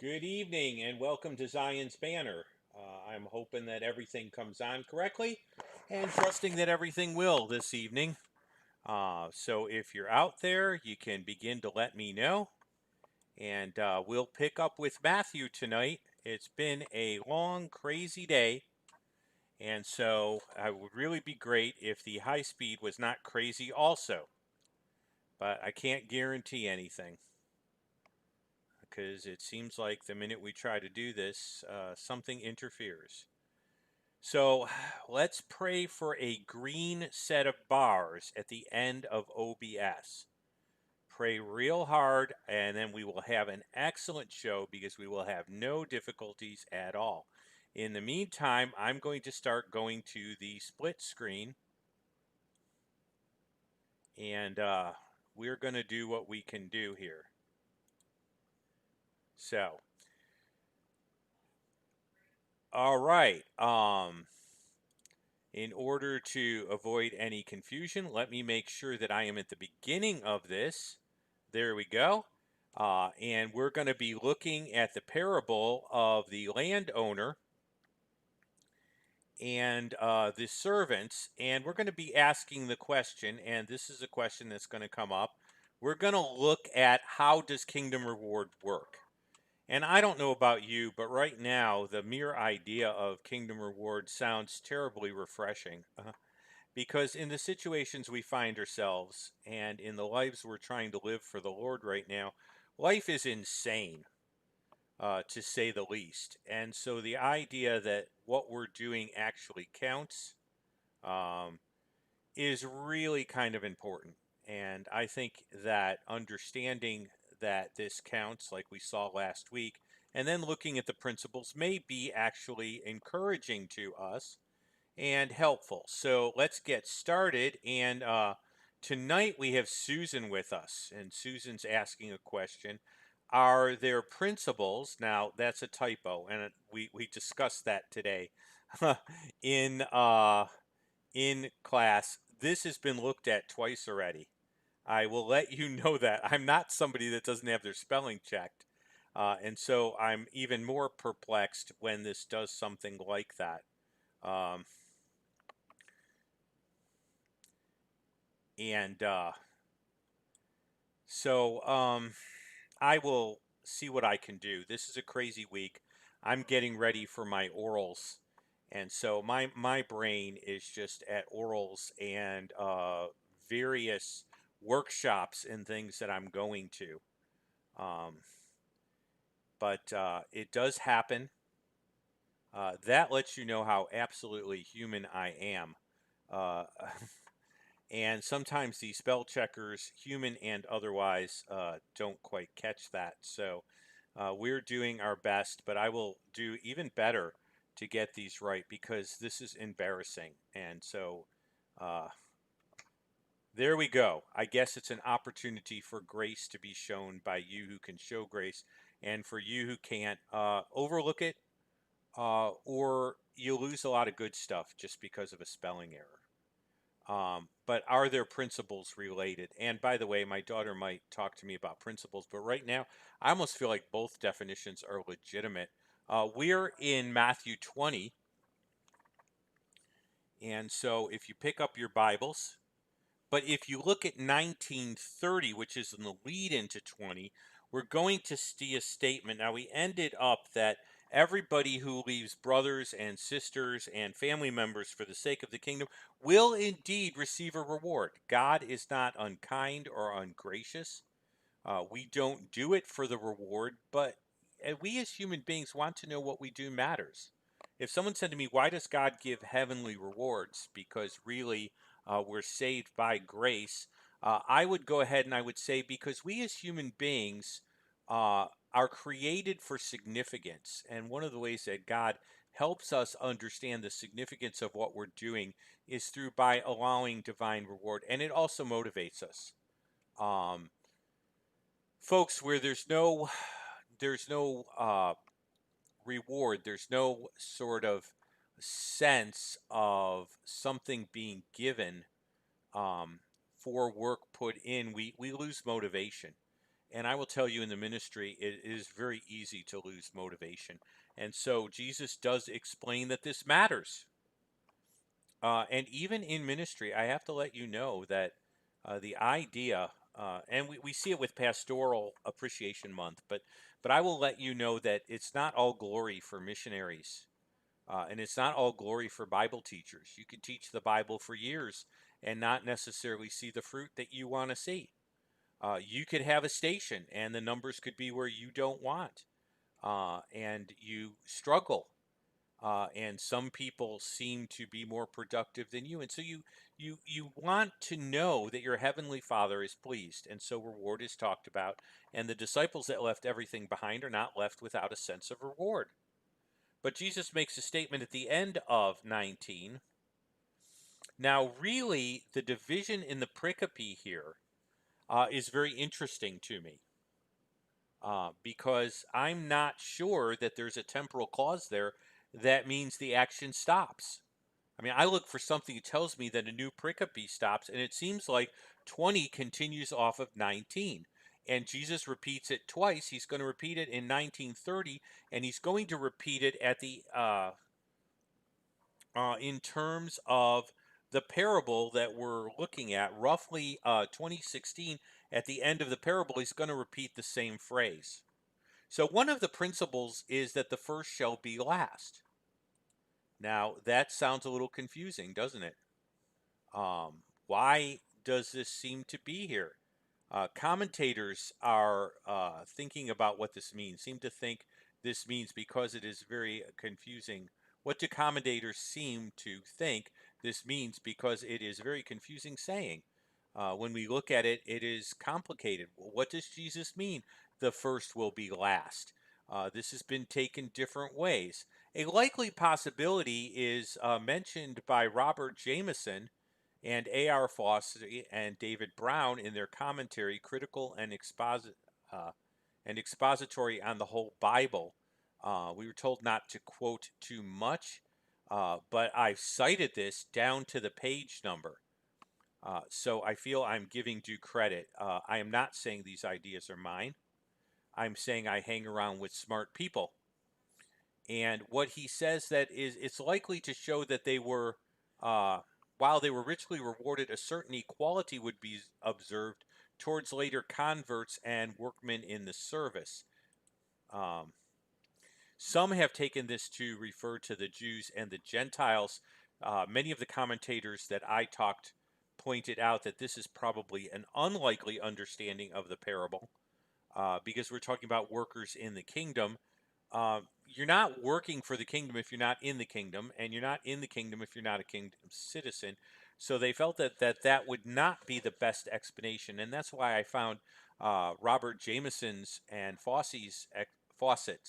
Good evening and welcome to Zion's Banner. I'm hoping that everything comes on correctly and trusting that everything will this evening. So if you're out there, you can begin to let me know. And we'll pick up with Matthew tonight. It's been a long, crazy day. And so it would really be great if the high speed was not crazy also. But I can't guarantee anything, because it seems like the minute we try to do this, something interferes. So let's pray for a green set of bars at the end of OBS. Pray real hard, and then we will have an excellent show because we will have no difficulties at all. In the meantime, I'm going to start going to the split screen, and we're going to do what we can do here. So, all right. In order to avoid any confusion, let me make sure that I am at the beginning of this. There we go. And we're going to be looking at the parable of the landowner and the servants. And we're going to be asking the question, and this is a question that's going to come up. We're going to look at how does kingdom reward work? And I don't know about you, but right now, the mere idea of kingdom reward sounds terribly refreshing. Because in the situations we find ourselves and in the lives we're trying to live for the Lord right now, life is insane, to say the least. And so the idea that what we're doing actually counts, um, is really kind of important. And I think that understanding that this counts, like we saw last week, and then looking at the principles may be actually encouraging to us and helpful. So let's get started. And tonight we have Susan with us, and Susan's asking a question. Are there principles? Now that's a typo, and we discussed that today in in class. This has been looked at twice already. I will let you know that I'm not somebody that doesn't have their spelling checked. And so I'm even more perplexed when this does something like that. Um, And so I will see what I can do. This is a crazy week. I'm getting ready for my orals. And so my brain is just at orals and various workshops and things that I'm going to. Um, but it does happen. That lets you know how absolutely human I am. Uh, And sometimes the spell checkers, human and otherwise, don't quite catch that. So we're doing our best, but I will do even better to get these right because this is embarrassing. And so uh, there we go. I guess it's an opportunity for grace to be shown by you who can show grace, and for you who can't, overlook it, or you lose a lot of good stuff just because of a spelling error. But are there principles related? And by the way, my daughter might talk to me about principles, but right now I almost feel like both definitions are legitimate. We're in Matthew 20, and so if you pick up your Bibles, but if you look at 1930, which is in the lead into 20, we're going to see a statement. Now, we ended up that everybody who leaves brothers and sisters and family members for the sake of the kingdom will indeed receive a reward. God is not unkind or ungracious. We don't do it for the reward, but we as human beings want to know what we do matters. If someone said to me, why does God give heavenly rewards? Because really, we're saved by grace. I would go ahead and I would say, because we as human beings are created for significance. And one of the ways that God helps us understand the significance of what we're doing is through by allowing divine reward. And it also motivates us. Um, Folks, where there's no reward, there's no sort of sense of something being given, um, for work put in, we lose motivation. And I will tell you, in the ministry, it is very easy to lose motivation. And so Jesus does explain that this matters. And even in ministry, I have to let you know that the idea, and we see it with Pastoral Appreciation Month, but I will let you know that it's not all glory for missionaries, and it's not all glory for Bible teachers. You could teach the Bible for years and not necessarily see the fruit that you want to see. You could have a station, and the numbers could be where you don't want, and you struggle, and some people seem to be more productive than you, and so you want to know that your heavenly Father is pleased, and so reward is talked about, and the disciples that left everything behind are not left without a sense of reward. But Jesus makes a statement at the end of 19. Now, really, the division in the pericope here is very interesting to me, because I'm not sure that there's a temporal clause there that means the action stops. I mean, I look for something that tells me that a new pericope stops, and it seems like 20 continues off of 19. And Jesus repeats it twice. He's going to repeat it in 1930, and he's going to repeat it at the in terms of the parable that we're looking at, roughly 2016. At the end of the parable, he's going to repeat the same phrase. So one of the principles is that the first shall be last. Now, that sounds a little confusing, doesn't it? Why does this seem to be here? Commentators are thinking about what this means, seem to think this means, because it is very confusing. What do commentators seem to think this means? Because it is very confusing saying. When we look at it, it is complicated. What does Jesus mean? The first will be last. This has been taken different ways. A likely possibility is mentioned by Robert Jameson and A.R. Fossey and David Brown in their commentary, Critical and Expository on the Whole Bible. We were told not to quote too much, but I've cited this down to the page number. So I feel I'm giving due credit. I am not saying these ideas are mine. I'm saying I hang around with smart people. And what he says that is, it's likely to show that they were, while they were richly rewarded, a certain equality would be observed towards later converts and workmen in the service. Um, some have taken this to refer to the Jews and the Gentiles. Many of the commentators that I talked pointed out that this is probably an unlikely understanding of the parable, because we're talking about workers in the kingdom. You're not working for the kingdom if you're not in the kingdom, and you're not in the kingdom if you're not a kingdom citizen. So they felt that would not be the best explanation, and that's why I found Robert Jameson's and Fawcett.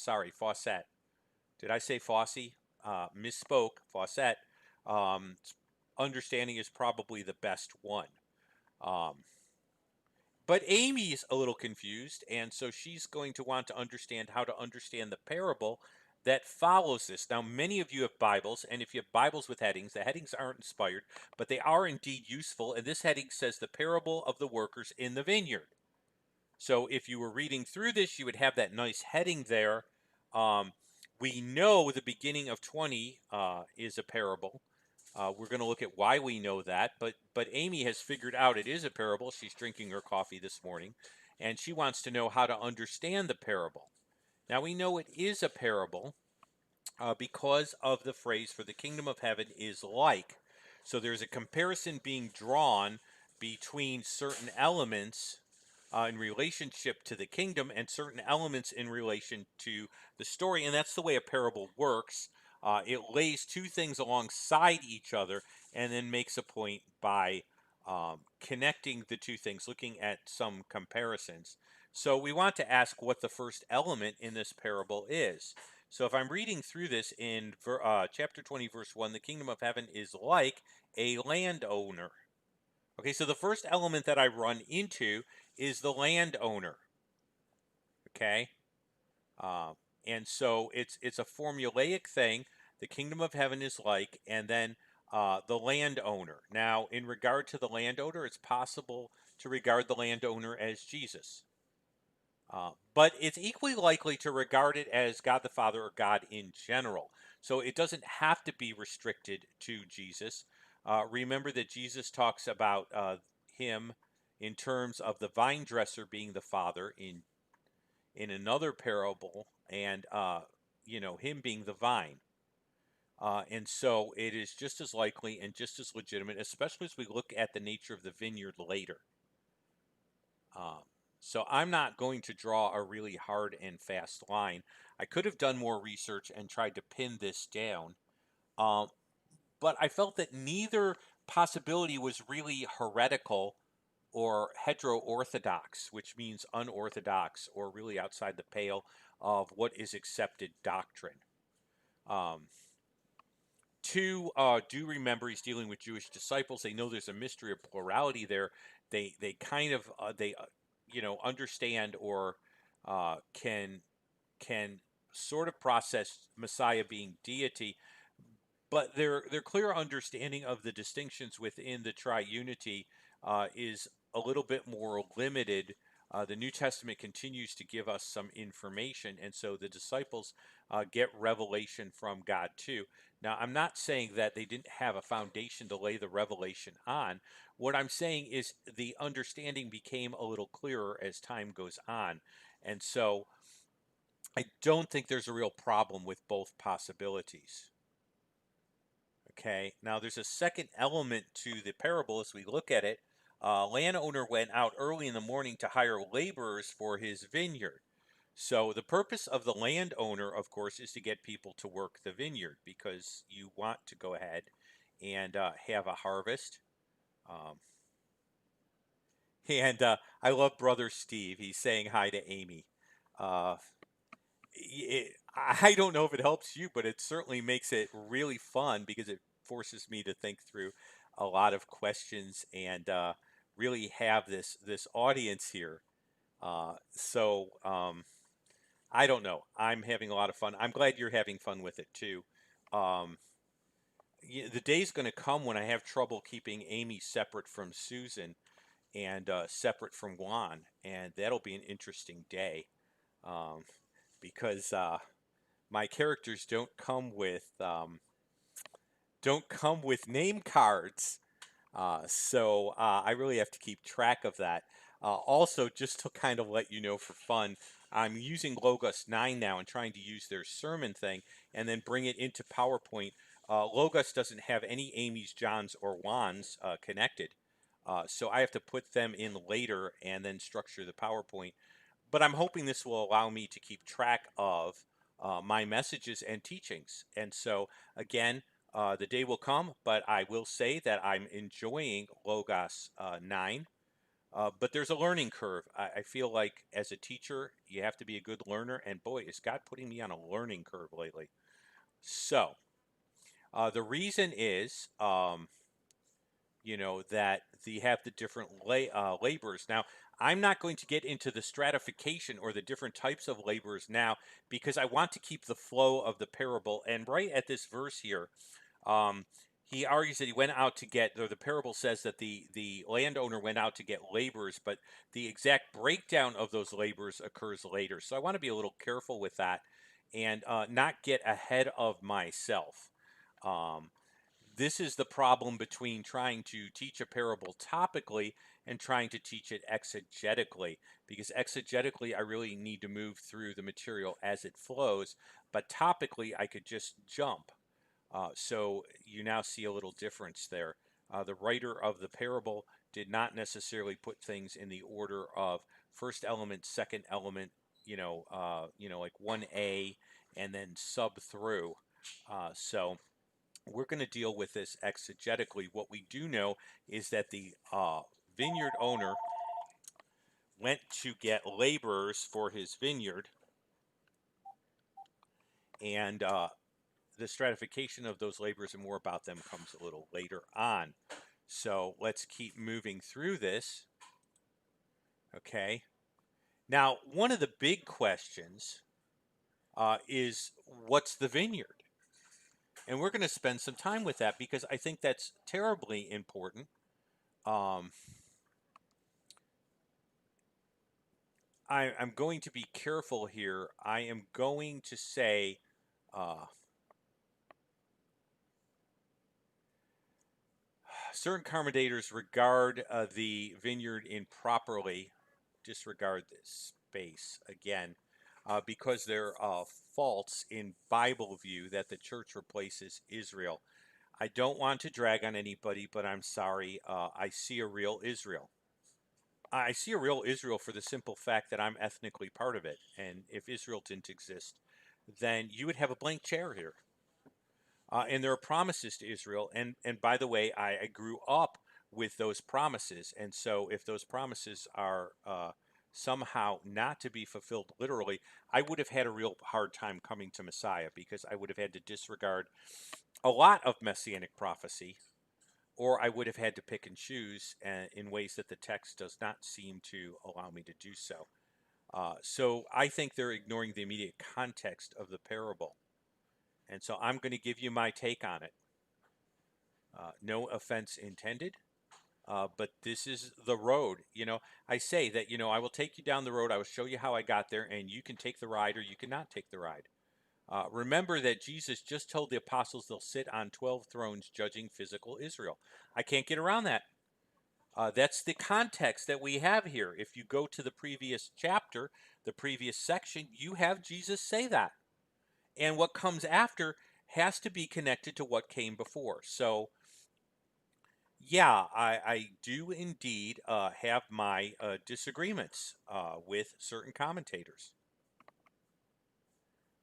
Did I say Fossey? Misspoke. Fawcett. Um, Understanding is probably the best one. Um, but Amy's a little confused, and so she's going to want to understand how to understand the parable that follows this. Now, many of you have Bibles, and if you have Bibles with headings, the headings aren't inspired, but they are indeed useful. And this heading says the parable of the workers in the vineyard. So if you were reading through this, you would have that nice heading there. Um, we know the beginning of 20 is a parable. We're going to look at why we know that, but Amy has figured out it is a parable. She's drinking her coffee this morning, and she wants to know how to understand the parable. Now, we know it is a parable because of the phrase, for the kingdom of heaven is like. So there's a comparison being drawn between certain elements in relationship to the kingdom and certain elements in relation to the story. And that's the way a parable works. It lays two things alongside each other and then makes a point by connecting the two things, looking at some comparisons. So we want to ask what the first element in this parable is. So if I'm reading through this in chapter 20, verse 1, the kingdom of heaven is like a landowner. Okay, so the first element that I run into is the landowner. Okay, uh, and so it's a formulaic thing. The kingdom of heaven is like, and then the landowner. Now, in regard to the landowner, it's possible to regard the landowner as Jesus. But it's equally likely to regard it as God the Father or God in general. So it doesn't have to be restricted to Jesus. Remember that Jesus talks about him in terms of the vine dresser being the Father in another parable, and him being the vine. And so it is just as likely and just as legitimate, especially as we look at the nature of the vineyard later. Um, so I'm not going to draw a really hard and fast line. I could have done more research and tried to pin this down, um, but I felt that neither possibility was really heretical or heteroorthodox, which means unorthodox or really outside the pale of what is accepted doctrine. Um, Two, do remember he's dealing with Jewish disciples. They know there's a mystery of plurality there. They kind of understand or can sort of process Messiah being deity, but their clear understanding of the distinctions within the triunity is a little bit more limited. The New Testament continues to give us some information, and so the disciples get revelation from God too. Now, I'm not saying that they didn't have a foundation to lay the revelation on. What I'm saying is the understanding became a little clearer as time goes on. And so I don't think there's a real problem with both possibilities. Okay, now there's a second element to the parable as we look at it. Landowner went out early in the morning to hire laborers for his vineyard. So the purpose of the landowner, of course, is to get people to work the vineyard because you want to go ahead and have a harvest. Um, and I love Brother Steve. He's saying hi to Amy. Uh, I don't know if it helps you, but it certainly makes it really fun because it forces me to think through a lot of questions and really have this audience here. So I don't know. I'm having a lot of fun. I'm glad you're having fun with it too. Um, the day's going to come when I have trouble keeping Amy separate from Susan and separate from Juan, and that'll be an interesting day um, because my characters don't come with name cards. So I really have to keep track of that. Also, just to kind of let you know for fun, I'm using Logos 9 now and trying to use their sermon thing and then bring it into PowerPoint. Logos doesn't have any Amy's, John's, or Juan's connected. So I have to put them in later and then structure the PowerPoint. But I'm hoping this will allow me to keep track of my messages and teachings. And so, again, the day will come, but I will say that I'm enjoying Logos 9. But there's a learning curve. I feel like as a teacher, you have to be a good learner. And boy, is God putting me on a learning curve lately. So the reason is that you have the different laborers. Now, I'm not going to get into the stratification or the different types of laborers now because I want to keep the flow of the parable. And right at this verse here, um, he argues that he went out to get, or the parable says that the landowner went out to get laborers, but the exact breakdown of those laborers occurs later. So I want to be a little careful with that and not get ahead of myself. Um, this is the problem between trying to teach a parable topically and trying to teach it exegetically, because exegetically I really need to move through the material as it flows, but topically I could just jump. So you now see a little difference there. The writer of the parable did not necessarily put things in the order of first element, second element, like 1A, and then sub through. So we're going to deal with this exegetically. What we do know is that the vineyard owner went to get laborers for his vineyard, and the stratification of those laborers and more about them comes a little later on. So let's keep moving through this. Okay. Now, one of the big questions is what's the vineyard? And we're going to spend some time with that because I think that's terribly important. Um, I'm going to be careful here. I am going to say uh, certain commentators regard the vineyard improperly, disregard this space again, because they're false in Bible view that the church replaces Israel. I don't want to drag on anybody, but I'm sorry. I see a real Israel. I see a real Israel for the simple fact that I'm ethnically part of it. And if Israel didn't exist, then you would have a blank chair here. And there are promises to Israel. And by the way, I grew up with those promises. And so if those promises are somehow not to be fulfilled literally, I would have had a real hard time coming to Messiah because I would have had to disregard a lot of messianic prophecy, or I would have had to pick and choose in ways that the text does not seem to allow me to do so. So I think they're ignoring the immediate context of the parable. And so I'm going to give you my take on it. No offense intended, but this is the road. I say that, I will take you down the road. I will show you how I got there, and you can take the ride or you cannot take the ride. Remember that Jesus just told the apostles they'll sit on 12 thrones judging physical Israel. I can't get around that. That's the context that we have here. If you go to the previous chapter, the previous section, you have Jesus say that. And what comes after has to be connected to what came before. So, yeah, I do indeed have my disagreements with certain commentators.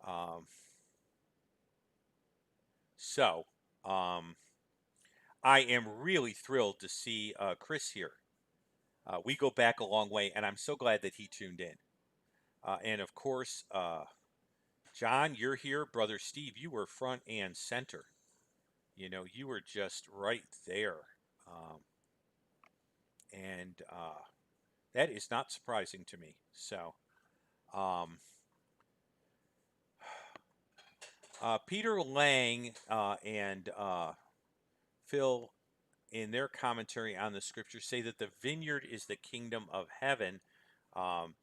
Um, so, um, I am really thrilled to see Chris here. We go back a long way, and I'm so glad that he tuned in. And of course, John, you're here. Brother Steve, you were front and center. You were just right there. Um, and that is not surprising to me. So, um, Peter Lang and Phil, in their commentary on the scripture, say that the vineyard is the kingdom of heaven. Um,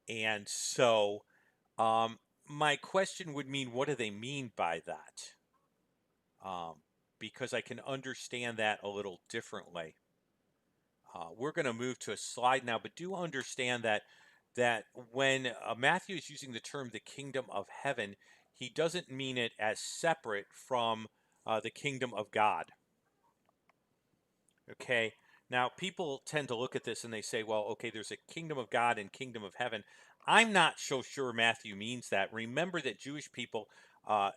and so, my question would mean, what do they mean by that? Because I can understand that a little differently. We're going to move to a slide now, but do understand that when Matthew is using the term the kingdom of heaven, he doesn't mean it as separate from the kingdom of God. Okay. Now, people tend to look at this and they say, well, okay, there's a kingdom of God and kingdom of heaven. I'm not so sure Matthew means that. Remember that Jewish people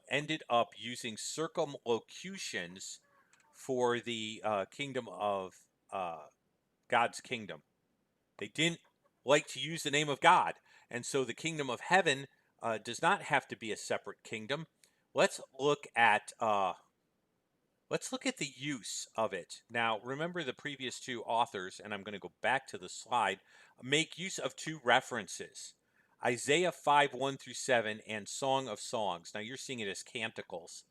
ended up using circumlocutions for the kingdom of God's kingdom. They didn't like to use the name of God. And so the kingdom of heaven does not have to be a separate kingdom. Let's look at the use of it. Now, remember the previous two authors, and I'm going to go back to the slide, make use of two references. Isaiah 5, 1 through 7, and Song of Songs. Now, you're seeing it as canticles.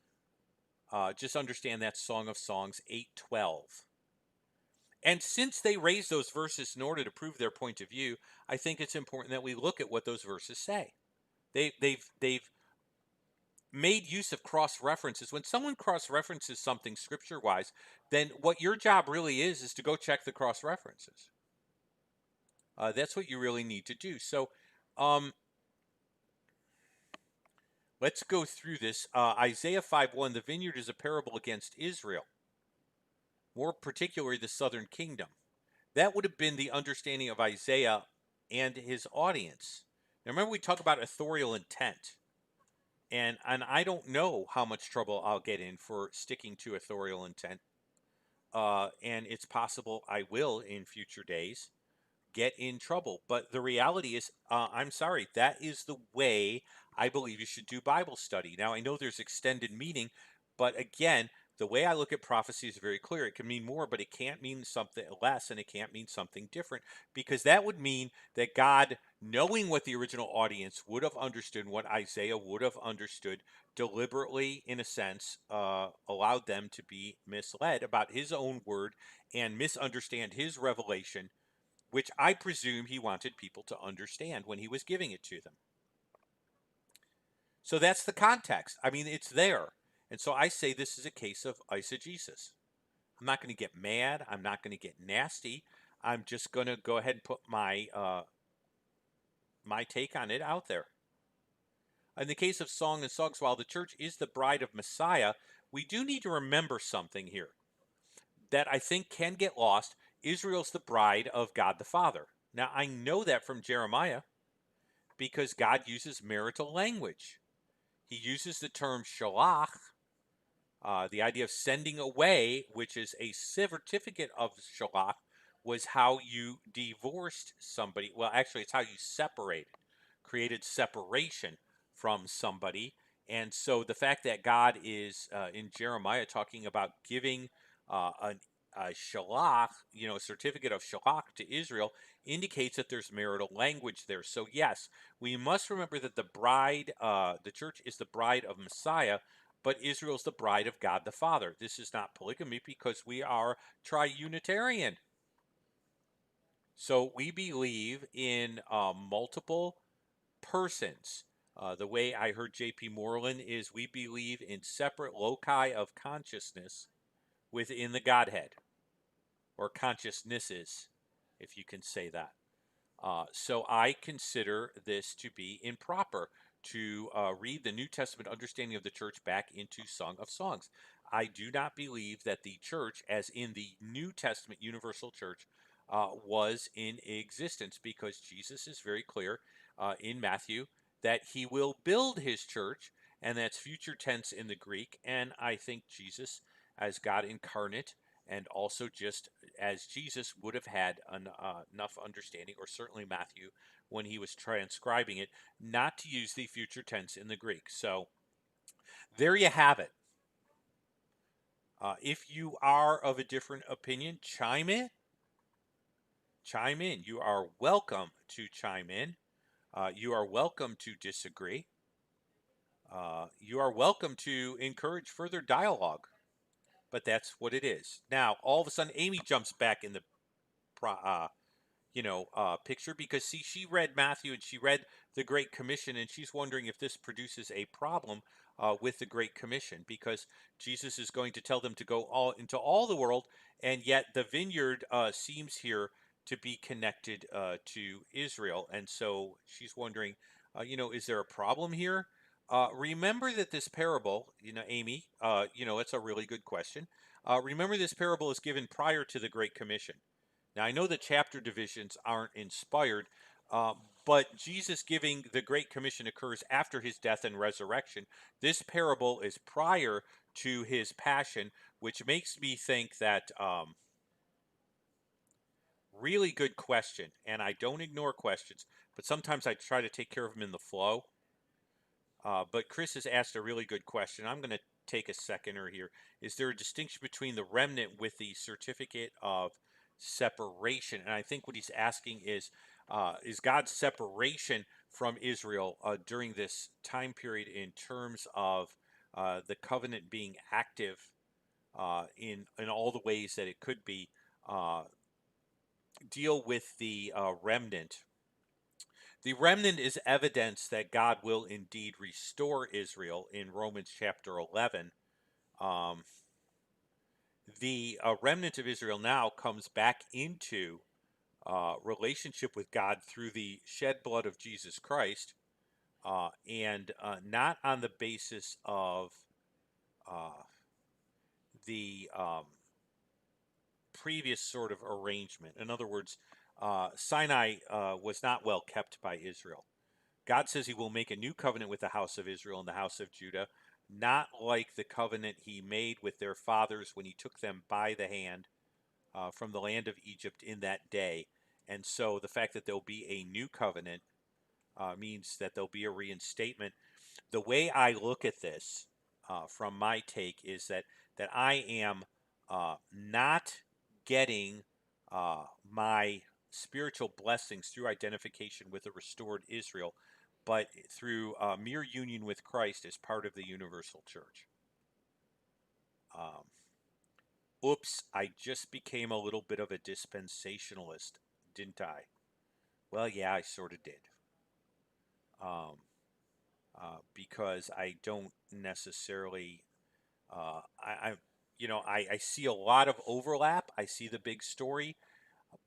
Just understand that's Song of Songs 8:12. And since they raise those verses in order to prove their point of view, I think it's important that we look at what those verses say. They've made use of cross references. When someone cross references something scripture wise, then what your job really is to go check the cross references. That's what you really need to do. So, let's go through this. Isaiah 5:1, the vineyard is a parable against Israel, more particularly the southern kingdom. That would have been the understanding of Isaiah and his audience. Now, remember, we talk about authorial intent. And I don't know how much trouble I'll get in for sticking to authorial intent. And it's possible I will in future days get in trouble. But the reality is, I'm sorry, that is the way I believe you should do Bible study. Now, I know there's extended meaning, but again, the way I look at prophecy is very clear. It can mean more, but it can't mean something less, and it can't mean something different, because that would mean that God, knowing what the original audience would have understood, what Isaiah would have understood, deliberately, in a sense, allowed them to be misled about his own word and misunderstand his revelation which I presume he wanted people to understand when he was giving it to them. So that's the context. I mean, it's there. And so I say this is a case of eisegesis. I'm not going to get mad. I'm not going to get nasty. I'm just going to go ahead and put my take on it out there. In the case of Song and Songs, while the church is the bride of Messiah, we do need to remember something here that I think can get lost. Israel's the bride of God the Father. Now, I know that from Jeremiah because God uses marital language. He uses the term shalach, the idea of sending away, which is a certificate of shalach, was how you divorced somebody. Well, actually, it's how you separated, created separation from somebody. And so the fact that God is in Jeremiah talking about giving a shalach, a certificate of shalach to Israel, indicates that there's marital language there. So yes, we must remember that the church is the bride of Messiah, but Israel's the bride of God the Father. This is not polygamy because we are triunitarian. So we believe in multiple persons. The way I heard J.P. Moreland is we believe in separate loci of consciousness within the Godhead, or consciousnesses, if you can say that. So I consider this to be improper to read the New Testament understanding of the church back into Song of Songs. I do not believe that the church, as in the New Testament universal church, was in existence because Jesus is very clear in Matthew that he will build his church, and that's future tense in the Greek. And I think Jesus, as God incarnate, and also just as Jesus would have had enough understanding, or certainly Matthew when he was transcribing it, not to use the future tense in the Greek. So there you have it. If you are of a different opinion, chime in. Chime in. You are welcome to chime in. You are welcome to disagree. You are welcome to encourage further dialogue. But that's what it is. Now, all of a sudden, Amy jumps back in the picture because see, she read Matthew and she read the Great Commission, and she's wondering if this produces a problem with the Great Commission because Jesus is going to tell them to go all into all the world, and yet the vineyard seems here to be connected to Israel, and so she's wondering, is there a problem here? Remember that this parable, Amy, it's a really good question. Remember, this parable is given prior to the Great Commission. Now, I know the chapter divisions aren't inspired, but Jesus giving the Great Commission occurs after his death and resurrection. This parable is prior to his passion, which makes me think that really good question. And I don't ignore questions, but sometimes I try to take care of them in the flow. But Chris has asked a really good question. I'm going to take a seconder here. Is there a distinction between the remnant with the certificate of separation? And I think what he's asking is God's separation from Israel during this time period in terms of the covenant being active in all the ways that it could be, deal with the remnant. The remnant is evidence that God will indeed restore Israel in Romans chapter 11. Um, the remnant of Israel now comes back into relationship with God through the shed blood of Jesus Christ, and not on the basis of uh, the previous sort of arrangement. In other words, Sinai was not well kept by Israel. God says he will make a new covenant with the house of Israel and the house of Judah, not like the covenant he made with their fathers when he took them by the hand from the land of Egypt in that day. And so the fact that there'll be a new covenant means that there'll be a reinstatement. The way I look at this from my take is that I am not getting my spiritual blessings through identification with a restored Israel, but through mere union with Christ as part of the universal church. Oops, I just became a little bit of a dispensationalist didn't I? Well, yeah, I sort of did. Um, because I don't necessarily, I I see a lot of overlap. I see the big story,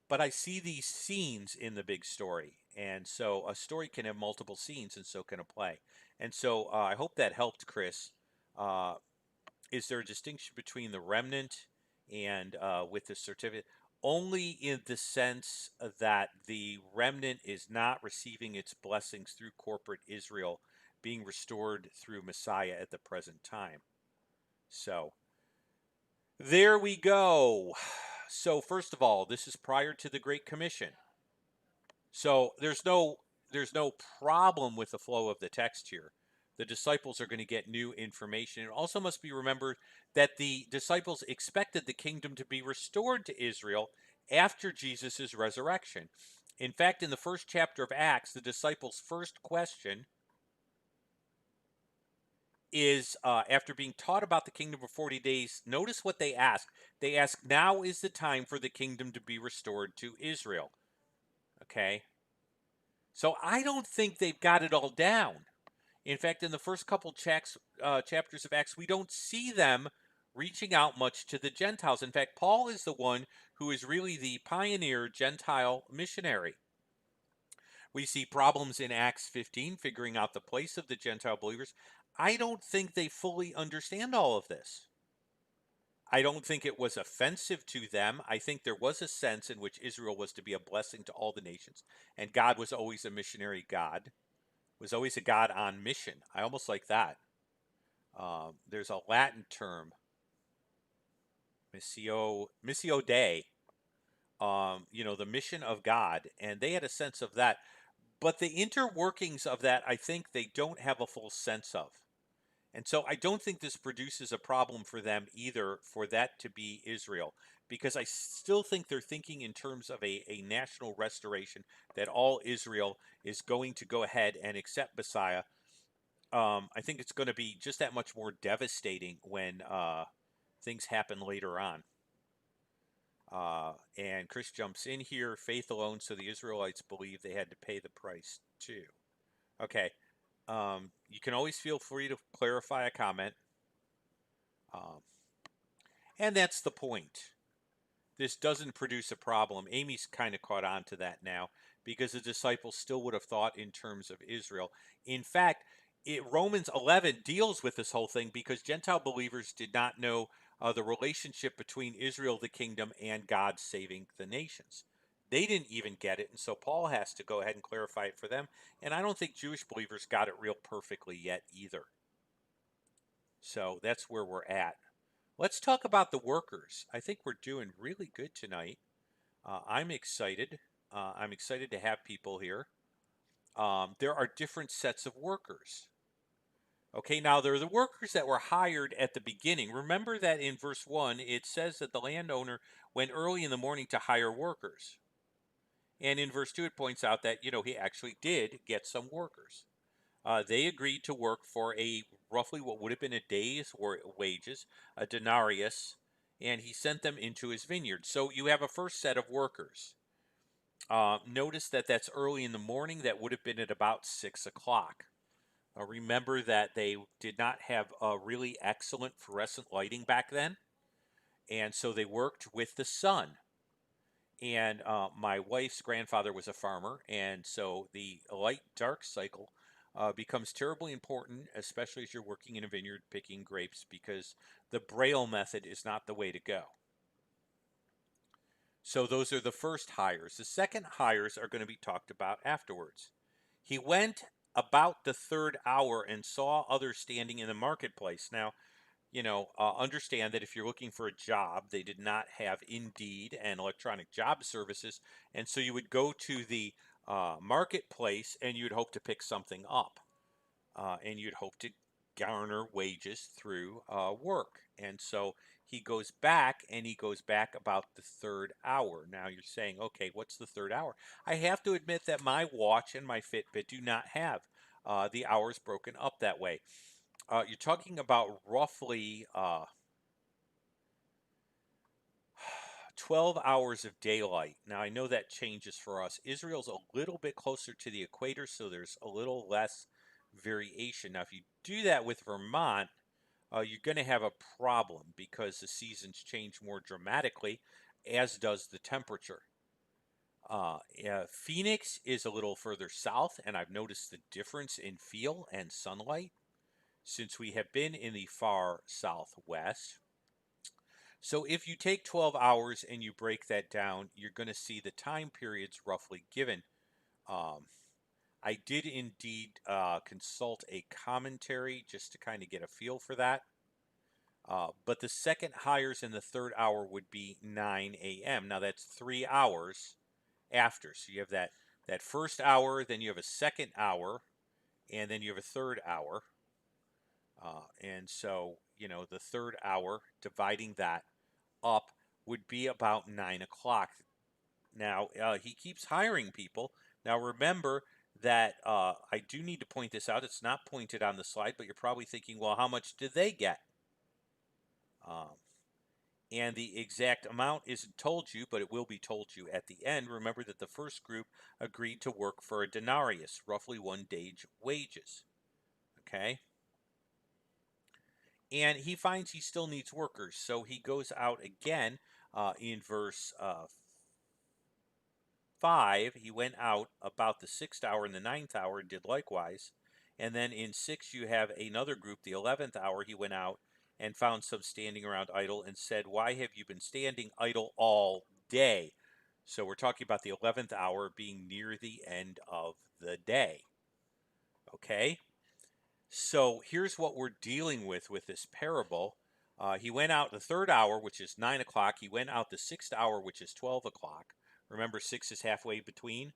but I see these scenes in the big story. And so a story can have multiple scenes, and so can a play. And so I hope that helped, Chris. Uh, is there a distinction between the remnant and with the certificate? Only in the sense that the remnant is not receiving its blessings through corporate Israel being restored through Messiah at the present time. So there we go. So first of all, this is prior to the Great Commission. So there's no problem with the flow of the text here. The disciples are going to get new information. It also must be remembered that the disciples expected the kingdom to be restored to Israel after Jesus' resurrection. In fact, in the first chapter of Acts, the disciples' first question is after being taught about the kingdom for 40 days, notice what they ask. They ask, now is the time for the kingdom to be restored to Israel. Okay? So I don't think they've got it all down. In fact, in the first couple chapters of Acts, we don't see them reaching out much to the Gentiles. In fact, Paul is the one who is really the pioneer Gentile missionary. We see problems in Acts 15, figuring out the place of the Gentile believers. I don't think they fully understand all of this. I don't think it was offensive to them. I think there was a sense in which Israel was to be a blessing to all the nations, and God was always a missionary God, was always a God on mission. I almost like that. There's a Latin term, missio Dei, the mission of God, and they had a sense of that. But the interworkings of that, I think they don't have a full sense of. And so I don't think this produces a problem for them either for that to be Israel, because I still think they're thinking in terms of a national restoration, that all Israel is going to go ahead and accept Messiah. I think it's going to be just that much more devastating when things happen later on. And Chris jumps in here, faith alone, so the Israelites believe they had to pay the price too. Okay. You can always feel free to clarify a comment. Um, and that's the point. This doesn't produce a problem. Amy's kind of caught on to that now because the disciples still would have thought in terms of Israel. In fact, Romans 11 deals with this whole thing because Gentile believers did not know the relationship between Israel, the kingdom, and God saving the nations. They didn't even get it, and so Paul has to go ahead and clarify it for them. And I don't think Jewish believers got it real perfectly yet either. So that's where we're at. Let's talk about the workers. I think we're doing really good tonight. I'm excited. I'm excited to have people here. There are different sets of workers. Okay, now there are the workers that were hired at the beginning. Remember that in verse 1, it says that the landowner went early in the morning to hire workers. And in verse 2, it points out that, he actually did get some workers. They agreed to work for a roughly what would have been a day's wages, a denarius, and he sent them into his vineyard. So you have a first set of workers. Notice that that's early in the morning. That would have been at about 6 o'clock. Remember that they did not have really excellent fluorescent lighting back then, and so they worked with the sun. And my wife's grandfather was a farmer, and so the light-dark cycle becomes terribly important, especially as you're working in a vineyard picking grapes, because the braille method is not the way to go. So those are the first hires. The second hires are going to be talked about afterwards. He went about the third hour and saw others standing in the marketplace. Now, understand that if you're looking for a job, they did not have Indeed and electronic job services. And so you would go to the marketplace and you'd hope to pick something up. And you'd hope to garner wages through work. And so he goes back and he goes back about the third hour. Now you're saying, okay, what's the third hour? I have to admit that my watch and my Fitbit do not have the hours broken up that way. You're talking about roughly 12 hours of daylight. Now, I know that changes for us. Israel's a little bit closer to the equator, so there's a little less variation. Now, if you do that with Vermont, you're going to have a problem because the seasons change more dramatically, as does the temperature. Phoenix is a little further south, and I've noticed the difference in feel and sunlight since we have been in the far southwest. So if you take 12 hours and you break that down, you're going to see the time periods roughly given. Um, I did indeed consult a commentary just to kind of get a feel for that. But the second hires in the third hour would be 9 a.m. Now that's 3 hours after. So you have that first hour, then you have a second hour, and then you have a third hour. And so, the third hour, dividing that up, would be about 9 o'clock. Now, he keeps hiring people. Now, remember that I do need to point this out. It's not pointed on the slide, but you're probably thinking, well, how much do they get? And the exact amount isn't told you, but it will be told you at the end. Remember that the first group agreed to work for a denarius, roughly 1 day's wages. Okay? And he finds he still needs workers, so he goes out again in verse 5. He went out about the 6th hour and the 9th hour and did likewise. And then in 6, you have another group, the 11th hour. He went out and found some standing around idle and said, "Why have you been standing idle all day?" So we're talking about the 11th hour being near the end of the day. Okay? So here's what we're dealing with this parable. He went out the third hour, which is 9 o'clock. He went out the 6th hour, which is 12 o'clock. Remember, 6 is halfway between.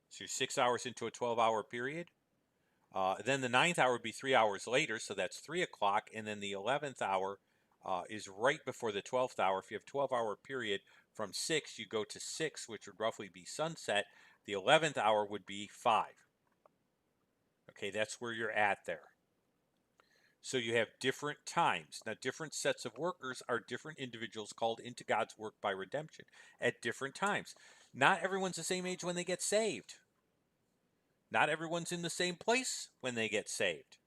So you're 6 hours into a 12-hour period. Then the 9th hour would be 3 hours later, so that's 3 o'clock. And then the 11th hour is right before the 12th hour. If you have a 12-hour period from 6, you go to 6, which would roughly be sunset. The 11th hour would be 5. Okay, that's where you're at there. So you have different times. Now, different sets of workers are different individuals called into God's work by redemption at different times. Not everyone's the same age when they get saved. Not everyone's in the same place when they get saved.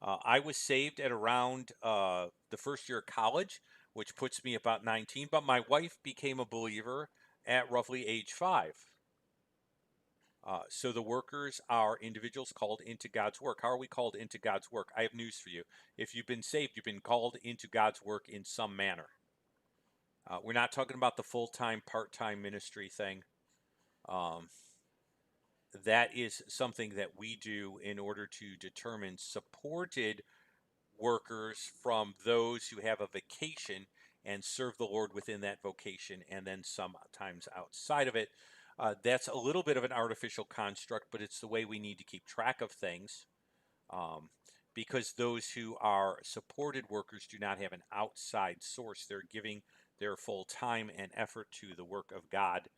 I was saved at around the first year of college, which puts me about 19, but my wife became a believer at roughly age 5. So the workers are individuals called into God's work. How are we called into God's work? I have news for you. If you've been saved, you've been called into God's work in some manner. We're not talking about the full-time, part-time ministry thing. That is something that we do in order to determine supported workers from those who have a vocation and serve the Lord within that vocation, and then sometimes outside of it. That's a little bit of an artificial construct, but it's the way we need to keep track of things, because those who are supported workers do not have an outside source. They're giving their full time and effort to the work of God,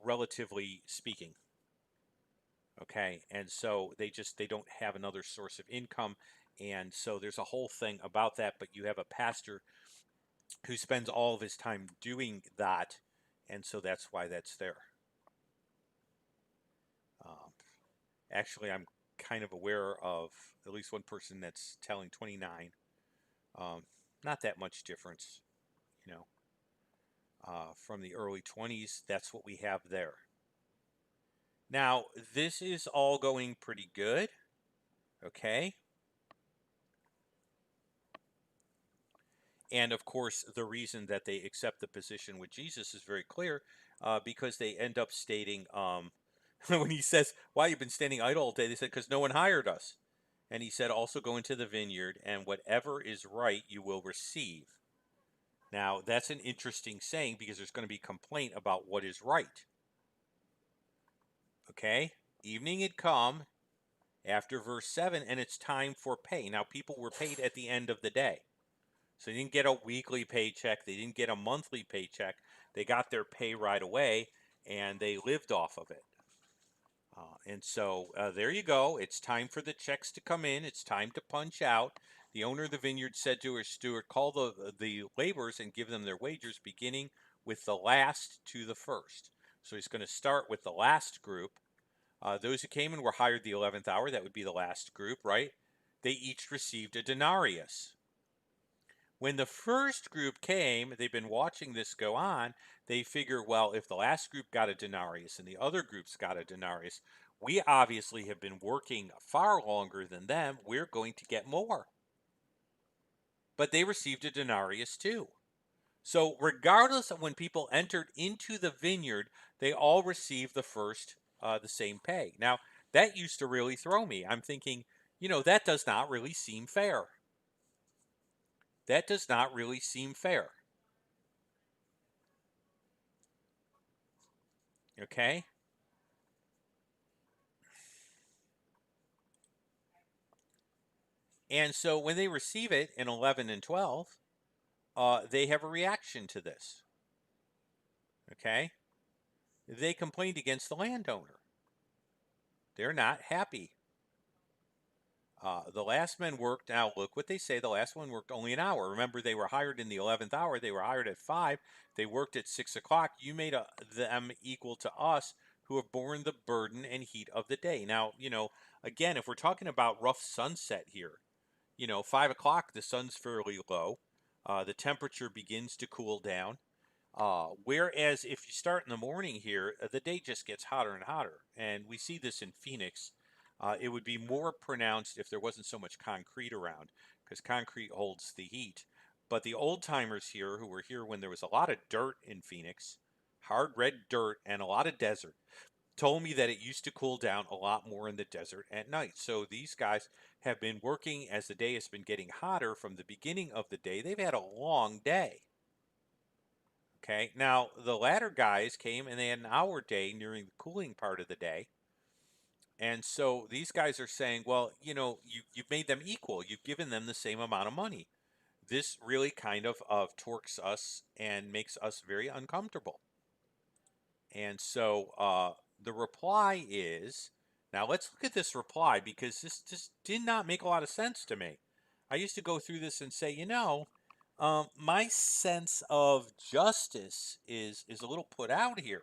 relatively speaking. Okay, and so they don't have another source of income, and so there's a whole thing about that. But you have a pastor who spends all of his time doing that, and so that's why that's there. Actually, I'm kind of aware of at least one person that's telling 29. Not that much difference, you know. From the early 20s, that's what we have there. Now, this is all going pretty good, okay? And of course, the reason that they accept the position with Jesus is very clear, because they end up stating, when he says, "Why you've been standing idle all day?" They said, "Because no one hired us." And he said, "Also go into the vineyard, and whatever is right you will receive." Now, that's an interesting saying because there's going to be complaint about what is right. Okay? Evening had come after verse 7, and it's time for pay. Now, people were paid at the end of the day. So they didn't get a weekly paycheck. They didn't get a monthly paycheck. They got their pay right away, and they lived off of it. And so there you go. It's time for the checks to come in. It's time to punch out. The owner of the vineyard said to his steward, "Call the laborers and give them their wages, beginning with the last to the first. So he's going to start with the last group. Those who came and were hired the 11th hour, that would be the last group, right? They each received a denarius. When the first group came, they've been watching this go on. They figure, well, if the last group got a denarius and the other groups got a denarius, we obviously have been working far longer than them. We're going to get more. But they received a denarius too. So, regardless of when people entered into the vineyard, they all received the same pay. Now, that used to really throw me. I'm thinking, that does not really seem fair. That does not really seem fair. Okay? And so when they receive it in 11 and 12, they have a reaction to this. Okay? They complained against the landowner. They're not happy. The last men worked, now look what they say, the last one worked only an hour. Remember, they were hired in the 11th hour. They were hired at 5. They worked at 6 o'clock. You made them equal to us who have borne the burden and heat of the day. Now, again, if we're talking about rough sunset here, 5 o'clock, the sun's fairly low. The temperature begins to cool down. Whereas if you start in the morning here, the day just gets hotter and hotter. And we see this in Phoenix. It would be more pronounced if there wasn't so much concrete around, because concrete holds the heat. But the old timers here, who were here when there was a lot of dirt in Phoenix, hard red dirt and a lot of desert, told me that it used to cool down a lot more in the desert at night. So these guys have been working as the day has been getting hotter from the beginning of the day. They've had a long day. Okay, now the latter guys came and they had an hour day during the cooling part of the day. And so these guys are saying, well, you've made them equal. You've given them the same amount of money. This really kind of torques us and makes us very uncomfortable. And so the reply is, now let's look at this reply because this just did not make a lot of sense to me. I used to go through this and say, my sense of justice is a little put out here.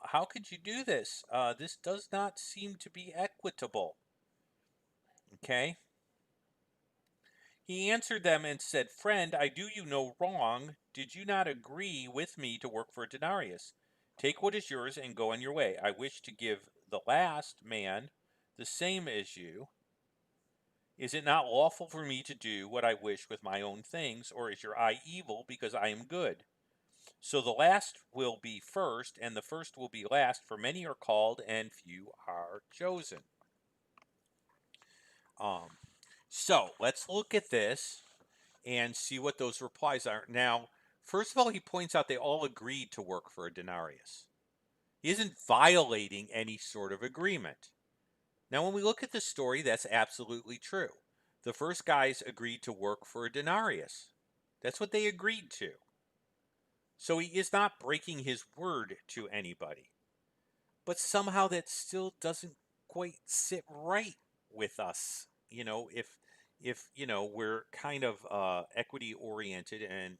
How could you do this? This does not seem to be equitable. Okay. He answered them and said, Friend, I do you no wrong. Did you not agree with me to work for a denarius? Take what is yours and go on your way. I wish to give the last man the same as you. Is it not lawful for me to do what I wish with my own things, or is your eye evil because I am good? So the last will be first, and the first will be last, for many are called and few are chosen. Um, so let's look at this and see what those replies are. Now, first of all, he points out they all agreed to work for a denarius. He isn't violating any sort of agreement. Now, when we look at the story, that's absolutely true. The first guys agreed to work for a denarius. That's what they agreed to. So he is not breaking his word to anybody. But somehow that still doesn't quite sit right with us. If we're kind of equity oriented and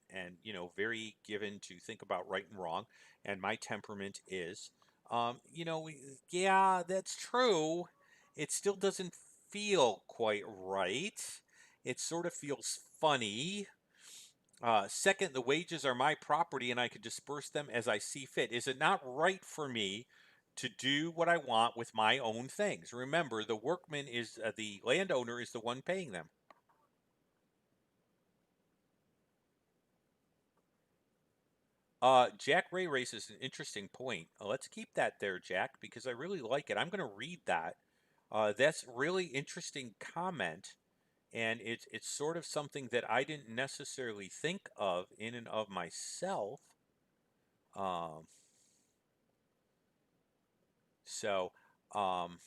very given to think about right and wrong, and my temperament is, yeah, that's true. It still doesn't feel quite right. It sort of feels funny. Second, the wages are my property and I could disperse them as I see fit. Is it not right for me to do what I want with my own things? Remember, the landowner is the one paying them. Jack Ray raises an interesting point. Let's keep that there, Jack, because I really like it. I'm going to read that. That's really interesting comment, and it's sort of something that I didn't necessarily think of in and of myself. Um, so, um,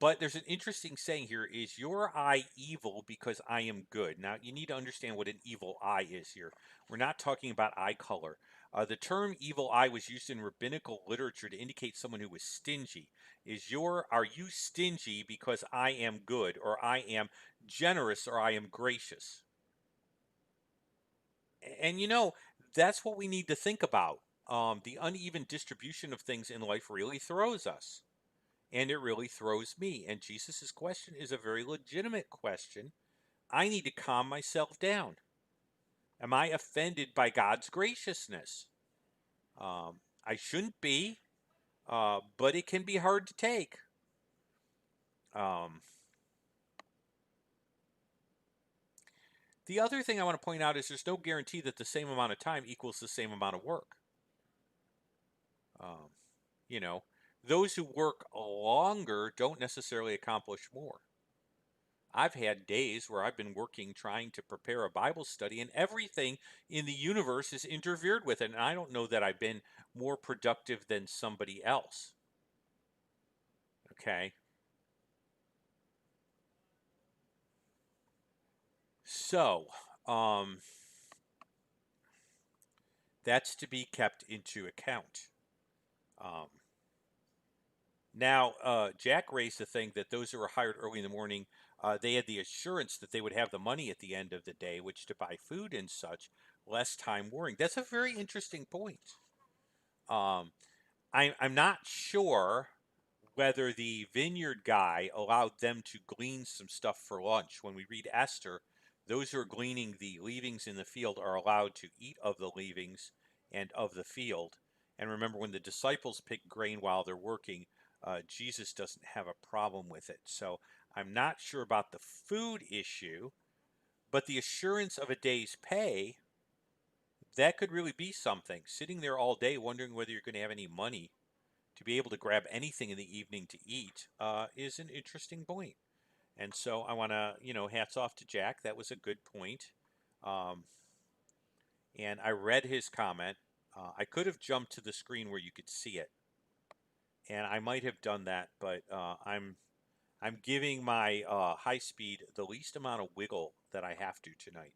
but there's an interesting saying here: "Is your eye evil because I am good?" Now, you need to understand what an evil eye is here. We're not talking about eye color. The term evil eye was used in rabbinical literature to indicate someone who was stingy. Are you stingy because I am good, or I am generous, or I am gracious? And you know, that's what we need to think about. The uneven distribution of things in life really throws us, and it really throws me. And Jesus's question is a very legitimate question. I need to calm myself down. Am I offended by God's graciousness? I shouldn't be, but it can be hard to take. Um, the other thing I want to point out is there's no guarantee that the same amount of time equals the same amount of work. Um, you know, those who work longer don't necessarily accomplish more. I've had days where I've been working trying to prepare a Bible study, and everything in the universe has interfered with it. And I don't know that I've been more productive than somebody else. Okay. So, um, that's to be kept into account. Um, now, Jack raised the thing that those who were hired early in the morning, they had the assurance that they would have the money at the end of the day, which to buy food and such, less time worrying. That's a very interesting point. Um, I'm not sure whether the vineyard guy allowed them to glean some stuff for lunch. When we read Esther, those who are gleaning the leavings in the field are allowed to eat of the leavings and of the field. And remember, when the disciples pick grain while they're working, Jesus doesn't have a problem with it. So I'm not sure about the food issue, but the assurance of a day's pay, that could really be something. Sitting there all day wondering whether you're going to have any money to be able to grab anything in the evening to eat is an interesting point. And so I want to, hats off to Jack. That was a good point. Um, and I read his comment. I could have jumped to the screen where you could see it, and I might have done that, but I'm giving my high speed the least amount of wiggle that I have to tonight.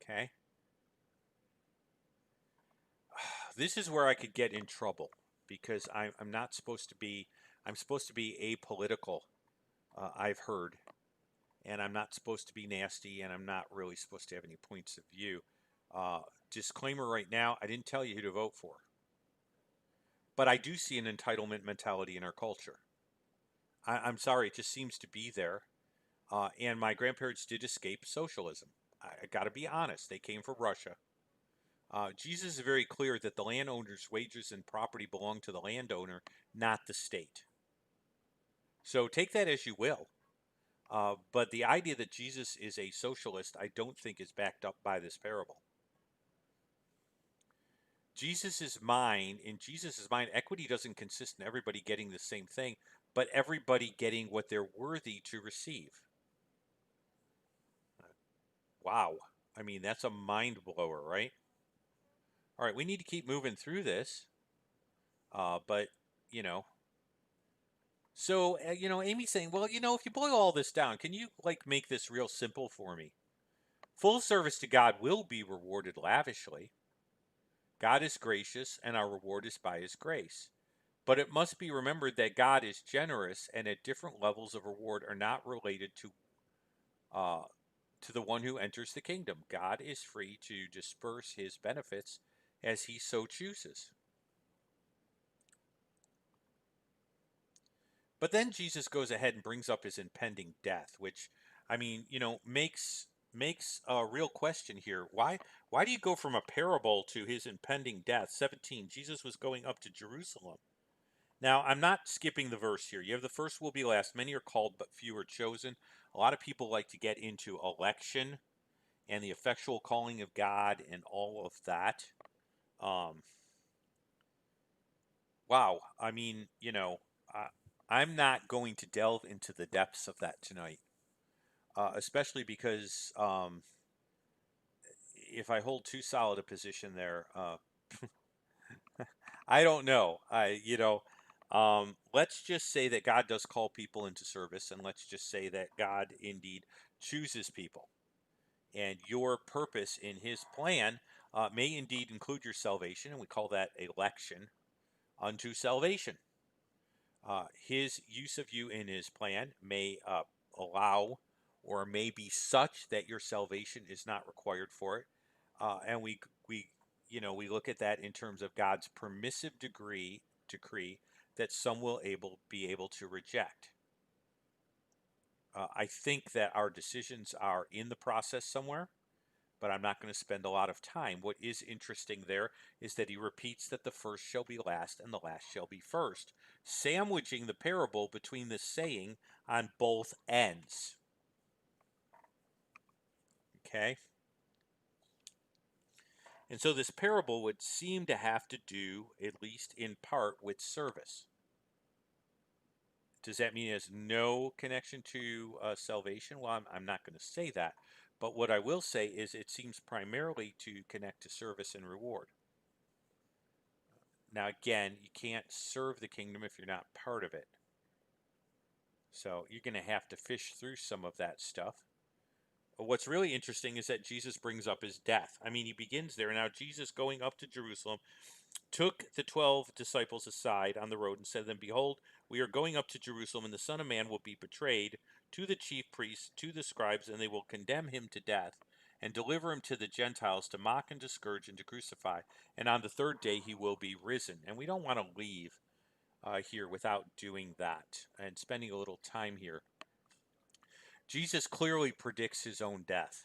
Okay, this is where I could get in trouble because I'm not supposed to be. I'm supposed to be apolitical. I've heard, and I'm not supposed to be nasty, and I'm not really supposed to have any points of view. Uh, Disclaimer right now: I didn't tell you who to vote for, but I do see an entitlement mentality in our culture. I'm sorry, it just seems to be there. And my grandparents did escape socialism. I got to be honest; they came from Russia. Jesus is very clear that the landowner's wages and property belong to the landowner, not the state. So take that as you will. But the idea that Jesus is a socialist, I don't think is backed up by this parable. In Jesus's mind, equity doesn't consist in everybody getting the same thing, but everybody getting what they're worthy to receive. Wow. I mean, that's a mind blower, right? All right, we need to keep moving through this. But, you know, Amy's saying, well, if you boil all this down, can you like make this real simple for me? Full service to God will be rewarded lavishly. God is gracious, and our reward is by his grace. But it must be remembered that God is generous, and at different levels of reward are not related uh, to the one who enters the kingdom. God is free to disperse his benefits as he so chooses. But then Jesus goes ahead and brings up his impending death, which, I mean, makes a real question here. Why do you go from a parable to his impending death? 17, Jesus was going up to Jerusalem. Now, I'm not skipping the verse here. You have the first will be last. Many are called, but few are chosen. A lot of people like to get into election and the effectual calling of God and all of that. Um, wow. I mean, I'm not going to delve into the depths of that tonight, especially because if I hold too solid a position there, I don't know. Let's just say that God does call people into service, and let's just say that God indeed chooses people. And your purpose in his plan may indeed include your salvation, and we call that election unto salvation. His use of you in his plan may allow or may be such that your salvation is not required for it. And we look at that in terms of God's permissive decree that some will be able to reject. I think that our decisions are in the process somewhere, but I'm not going to spend a lot of time. What is interesting there is that he repeats that the first shall be last and the last shall be first, sandwiching the parable between the saying on both ends. Okay? And so this parable would seem to have to do, at least in part, with service. Does that mean it has no connection to salvation? Well, I'm not going to say that. But what I will say is it seems primarily to connect to service and reward. Now, again, you can't serve the kingdom if you're not part of it. So you're going to have to fish through some of that stuff. But what's really interesting is that Jesus brings up his death. I mean, he begins there. Now, Jesus going up to Jerusalem took the 12 disciples aside on the road and said to them, Behold, we are going up to Jerusalem, and the Son of Man will be betrayed to the chief priests, to the scribes, and they will condemn him to death and deliver him to the Gentiles to mock and to scourge and to crucify. And on the third day he will be risen. And we don't want to leave here without doing that and spending a little time here. Jesus clearly predicts his own death.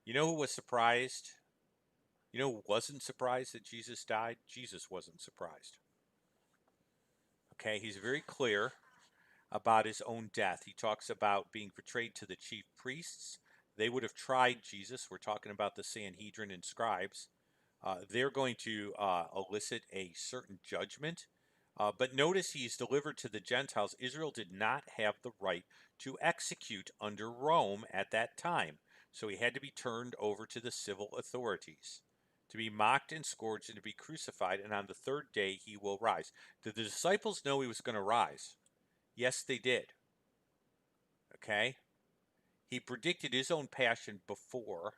You know who was surprised? You know who wasn't surprised that Jesus died? Jesus wasn't surprised. Okay, he's very clear about his own death. He talks about being betrayed to the chief priests. They would have tried Jesus. We're talking about the Sanhedrin and scribes. They're going to elicit a certain judgment. But notice he's delivered to the Gentiles. Israel did not have the right to execute under Rome at that time. So he had to be turned over to the civil authorities, to be mocked and scourged and to be crucified. And on the third day he will rise. Did the disciples know he was going to rise? Yes, they did. Okay? He predicted his own passion before.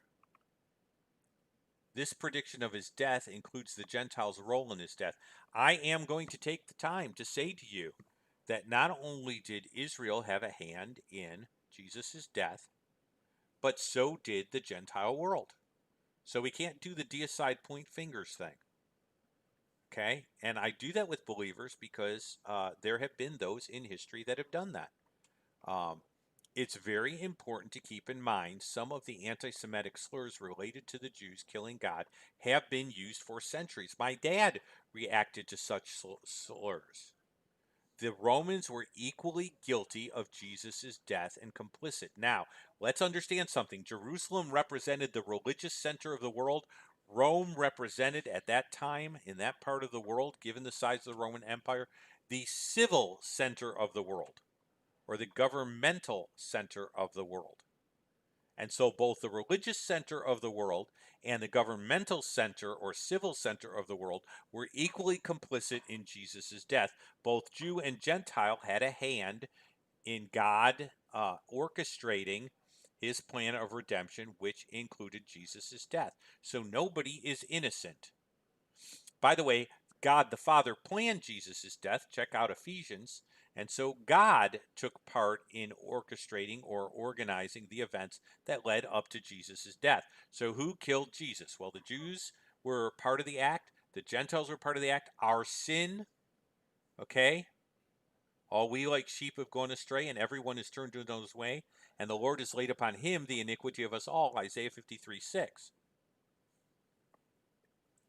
This prediction of his death includes the Gentiles' role in his death. I am going to take the time to say to you that not only did Israel have a hand in Jesus' death, but so did the Gentile world. So we can't do the deicide point fingers thing. Okay? And I do that with believers because there have been those in history that have done that. It's very important to keep in mind some of the anti-Semitic slurs related to the Jews killing God have been used for centuries. My dad reacted to such slurs. The Romans were equally guilty of Jesus' death and complicit. Now, let's understand something. Jerusalem represented the religious center of the world. Rome represented at that time, in that part of the world, given the size of the Roman Empire, the civil center of the world, or the governmental center of the world. And so both the religious center of the world and the governmental center or civil center of the world were equally complicit in Jesus' death. Both Jew and Gentile had a hand in God orchestrating his plan of redemption, which included Jesus' death. So nobody is innocent. By the way, God the Father planned Jesus' death. Check out Ephesians. And so God took part in orchestrating or organizing the events that led up to Jesus' death. So who killed Jesus? Well, the Jews were part of the act. The Gentiles were part of the act. Our sin, okay? All we like sheep have gone astray, and everyone is turned to his way. And the Lord has laid upon him the iniquity of us all, Isaiah 53:6.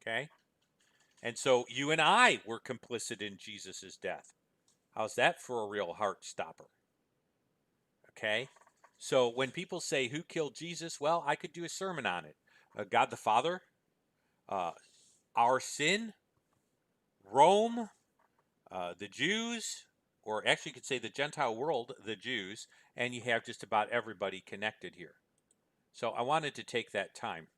Okay? And so you and I were complicit in Jesus' death. How's that for a real heart stopper? Okay? So when people say, who killed Jesus? Well, I could do a sermon on it. God the Father, our sin, Rome, the Jews, or actually you could say the Gentile world, the Jews, and you have just about everybody connected here. So I wanted to take that time.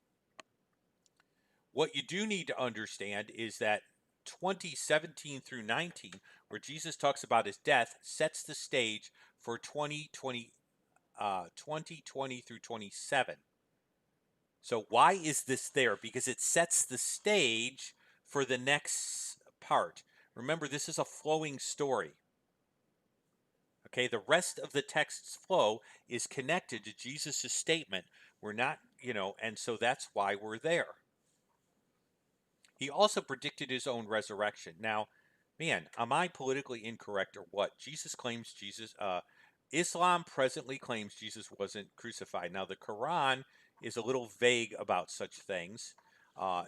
What you do need to understand is that 2017 through 19, where Jesus talks about his death, sets the stage for 2020 through 27. So why is this there? Because it sets the stage for the next part. Remember, this is a flowing story. Okay, the rest of the text's flow is connected to Jesus' statement. We're not, and so that's why we're there. He also predicted his own resurrection. Now, man, am I politically incorrect or what? Islam presently claims Jesus wasn't crucified. Now, the Quran is a little vague about such things. Uh,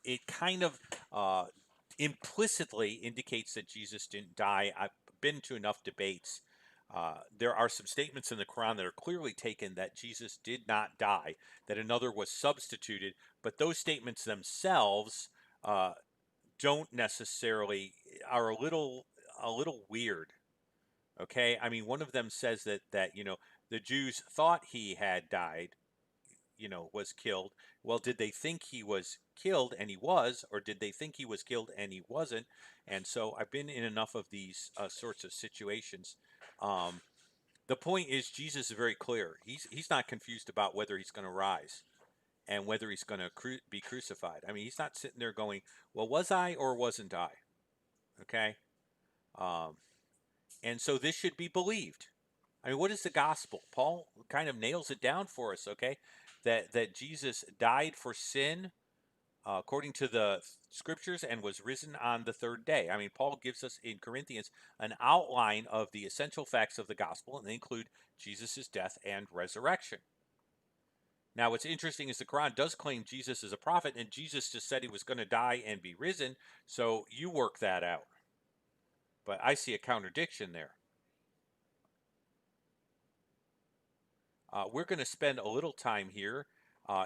it kind of uh, implicitly indicates that Jesus didn't die. I've been to enough debates. There are some statements in the Quran that are clearly taken that Jesus did not die, that another was substituted, but those statements themselves uh, don't necessarily are a little weird. Okay, I mean, one of them says that the Jews thought he had died, was killed. Well, did they think he was killed and he was, or did they think he was killed and he wasn't? And so I've been in enough of these sorts of situations. Um, the point is, Jesus is very clear. He's not confused about whether he's going to rise and whether he's going to be crucified. I mean, he's not sitting there going, "Well, was I or wasn't I?" Okay, um, and so this should be believed. I mean, what is the gospel? Paul kind of nails it down for us. Okay, that Jesus died for sin according to the scriptures and was risen on the third day. I mean, Paul gives us in Corinthians an outline of the essential facts of the gospel, and they include Jesus' death and resurrection. Now, what's interesting is the Quran does claim Jesus is a prophet, and Jesus just said he was going to die and be risen. So you work that out. But I see a contradiction there. We're going to spend a little time here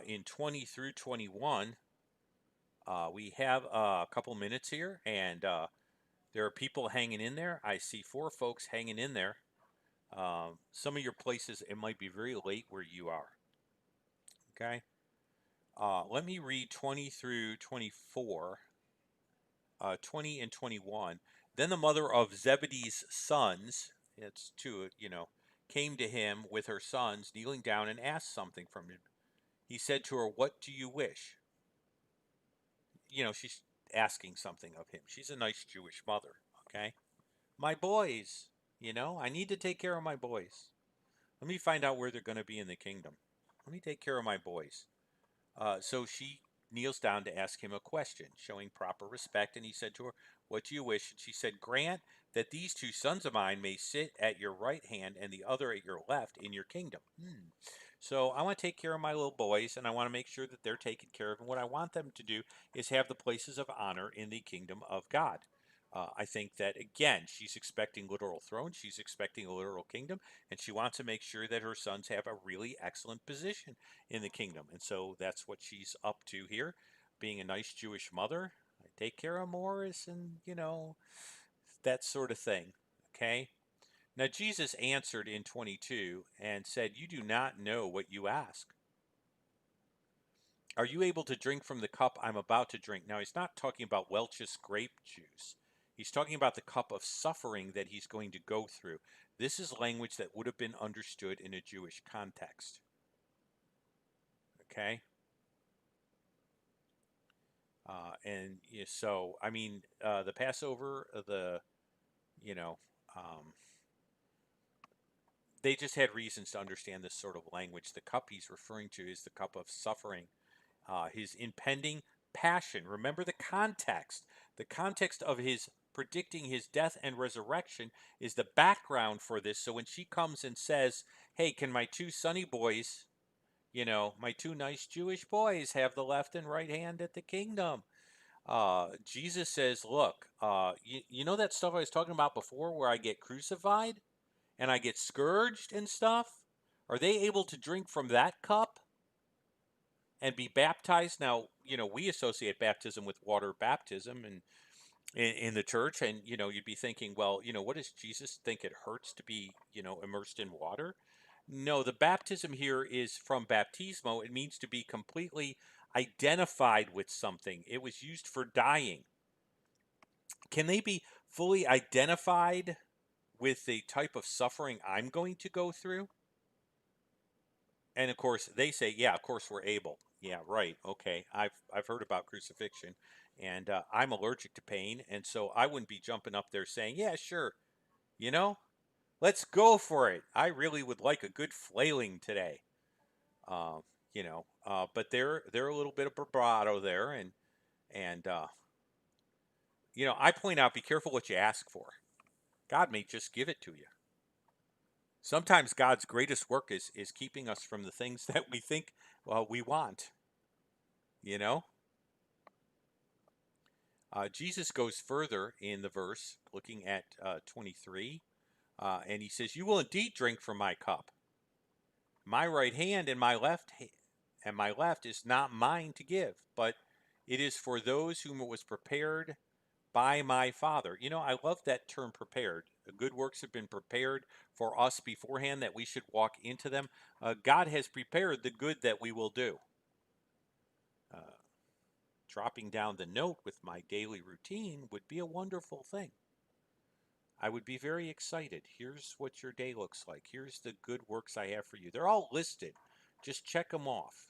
in 20 through 21. We have a couple minutes here, and there are people hanging in there. I see 4 folks hanging in there. Some of your places, it might be very late where you are. Okay. Let me read 20 through 24. 20 and 21. Then the mother of Zebedee's sons, it's two, came to him with her sons, kneeling down and asked something from him. He said to her, "What do you wish?" She's asking something of him. She's a nice Jewish mother, okay? "My boys, I need to take care of my boys. Let me find out where they're going to be in the kingdom. Let me take care of my boys." So she kneels down to ask him a question, showing proper respect. And he said to her, "What do you wish?" And she said, "Grant that these 2 sons of mine may sit at your right hand and the other at your left in your kingdom." So I want to take care of my little boys, and I want to make sure that they're taken care of. And what I want them to do is have the places of honor in the kingdom of God. I think that, again, she's expecting literal throne. She's expecting a literal kingdom, and she wants to make sure that her sons have a really excellent position in the kingdom. And so that's what she's up to here, being a nice Jewish mother. I take care of Morris and, that sort of thing. Okay. Now, Jesus answered in 22 and said, "You do not know what you ask. Are you able to drink from the cup I'm about to drink?" Now, he's not talking about Welch's grape juice. He's talking about the cup of suffering that he's going to go through. This is language that would have been understood in a Jewish context. Okay? And so, I mean, the Passover, you know, um, they just had reasons to understand this sort of language. The cup he's referring to is the cup of suffering, his impending passion. Remember the context. The context of his predicting his death and resurrection is the background for this. So when she comes and says, "Hey, can my 2 sunny boys, my 2 nice Jewish boys, have the left and right hand at the kingdom?" Jesus says, "Look, you know that stuff I was talking about before where I get crucified and I get scourged and stuff? Are they able to drink from that cup and be baptized?" Now, we associate baptism with water baptism and in the church, and you'd be thinking, well, what does Jesus think it hurts to be, immersed in water? No, the baptism here is from baptismo. It means to be completely identified with something. It was used for dying. Can they be fully identified with the type of suffering I'm going to go through? And of course, they say, "Yeah, of course we're able." Yeah, right. Okay, I've heard about crucifixion, and I'm allergic to pain, and so I wouldn't be jumping up there saying, "Yeah, sure." You know, Let's go for it. I really would like a good flailing today. Uh, but they're a little bit of bravado there, and I point out, be careful what you ask for. God may just give it to you. Sometimes God's greatest work is keeping us from the things that we think we want. You know, Jesus goes further in the verse, looking at 23, and he says, "You will indeed drink from my cup. My right hand and my left is not mine to give, but it is for those whom it was prepared by my Father." I love that term, prepared. The good works have been prepared for us beforehand that we should walk into them. God has prepared the good that we will do. Uh, Dropping down the note with my daily routine would be a wonderful thing. I would be very excited. Here's what your day looks like. Here's the good works I have for you. They're all listed. Just check them off.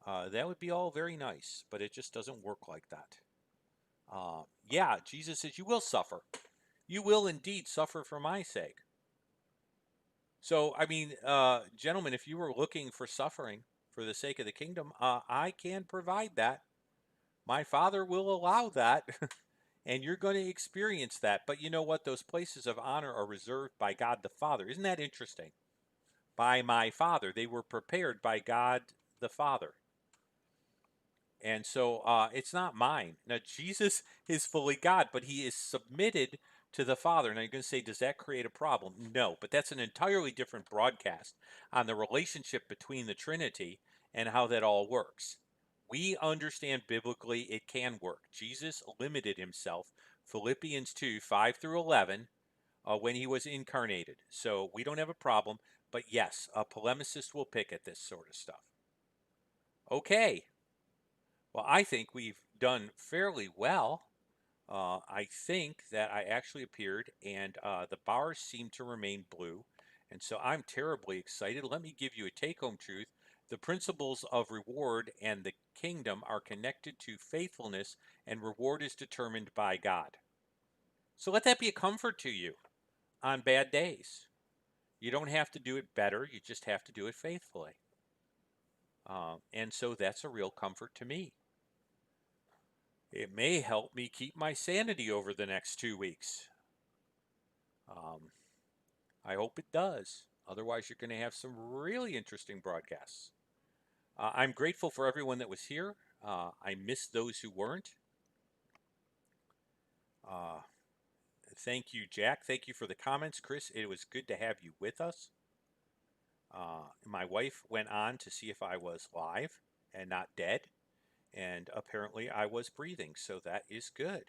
That would be all very nice, but it just doesn't work like that. Yeah, Jesus says, "You will suffer. You will indeed suffer for my sake." So, I mean, gentlemen, if you were looking for suffering for the sake of the kingdom, I can provide that. My Father will allow that, and you're going to experience that. But you know what? Those places of honor are reserved by God the Father. Isn't that interesting? By my Father. They were prepared by God the Father. And so it's not mine. Now, Jesus is fully God, but he is submitted to the Father. Now, you're going to say, does that create a problem? No, but that's an entirely different broadcast on the relationship between the Trinity and how that all works. We understand biblically it can work. Jesus limited himself, Philippians 2 5 through 11, when he was incarnated. So we don't have a problem. But yes, a polemicist will pick at this sort of stuff. Okay. Well, I think we've done fairly well. I think that I actually appeared, and the bars seem to remain blue. And so I'm terribly excited. Let me give you a take home truth. The principles of reward and the kingdom are connected to faithfulness, and reward is determined by God. So let that be a comfort to you on bad days. You don't have to do it better, you just have to do it faithfully. And so that's a real comfort to me. It may help me keep my sanity over the next 2 weeks. I hope it does. Otherwise, you're going to have some really interesting broadcasts. I'm grateful for everyone that was here. I miss those who weren't. Uh, Thank you, Jack. Thank you for the comments, Chris. It was good to have you with us. My wife went on to see if I was live and not dead, and apparently I was breathing, so that is good.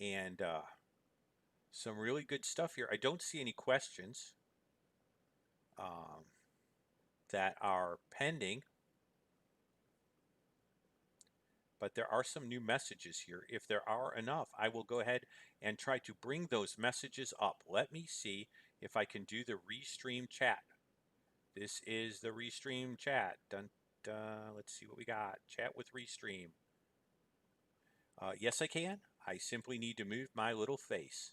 And some really good stuff here. I don't see any questions um, that are pending, but there are some new messages here. If there are enough, I will go ahead and try to bring those messages up. Let me see if I can do the restream chat. This is the restream chat. Dun, dun. Let's see what we got. Chat with restream. Yes, I can. I simply need to move my little face.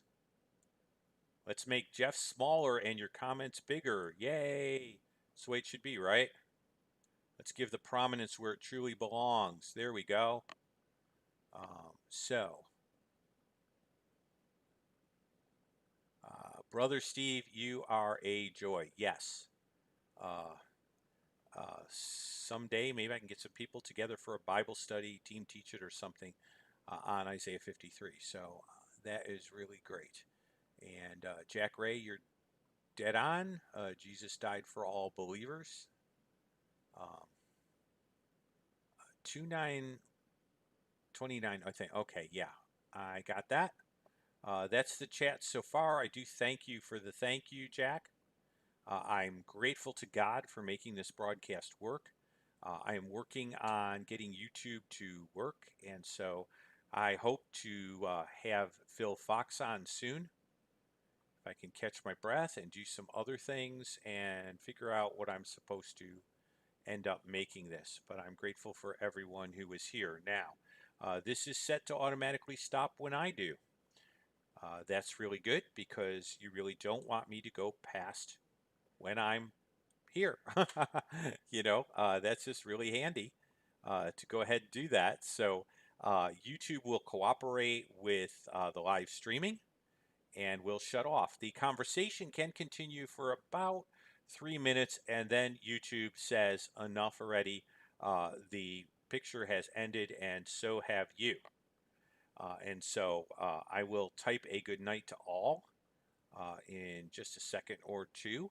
Let's make Jeff smaller and your comments bigger. Yay! That's the way it should be, right? Let's give the prominence where it truly belongs. There we go. Brother Steve, you are a joy. Yes. Uh, Someday, maybe I can get some people together for a Bible study, team teach it or something on Isaiah 53. So that is really great. And Jack Ray, you're dead on. Jesus died for all believers. 2929, I think. Okay, yeah, I got that. That's the chat so far. I do thank you for the thank you, Jack. I'm grateful to God for making this broadcast work. I am working on getting YouTube to work, and so I hope to have Phil Fox on soon. If I can catch my breath and do some other things and figure out what I'm supposed to end up making this, but I'm grateful for everyone who is here. Now, this is set to automatically stop when I do. That's really good because you really don't want me to go past when I'm here. That's just really handy to go ahead and do that. So YouTube will cooperate with the live streaming and will shut off. The conversation can continue for about 3 minutes, and then YouTube says enough already. The picture has ended, and so have you. And so I will type a good night to all in just a second or two.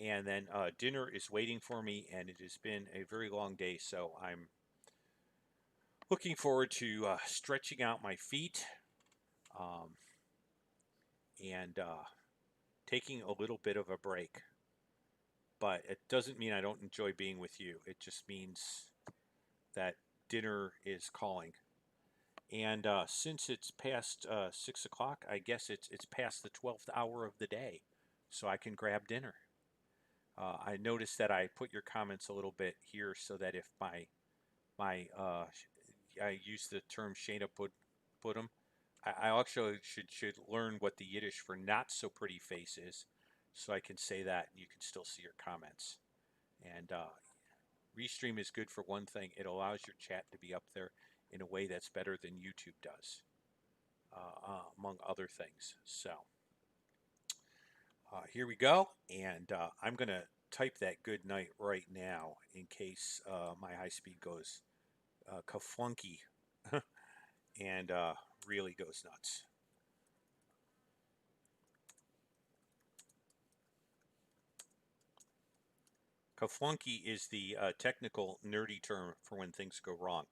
And then dinner is waiting for me, and it has been a very long day, so I'm looking forward to stretching out my feet um, and taking a little bit of a break. But it doesn't mean I don't enjoy being with you. It just means that dinner is calling. And since it's past 6 o'clock, I guess it's past the 12th hour of the day, so I can grab dinner. I noticed that I put your comments a little bit here so that if my I use the term Shana put 'em. I actually should learn what the Yiddish for not so pretty face is, so I can say that and you can still see your comments. And Restream is good for one thing: it allows your chat to be up there in a way that's better than YouTube does, among other things. So here we go, and I'm gonna type that good night right now in case my high speed goes kaflunky and really goes nuts. Kaflunky is the technical nerdy term for when things go wrong.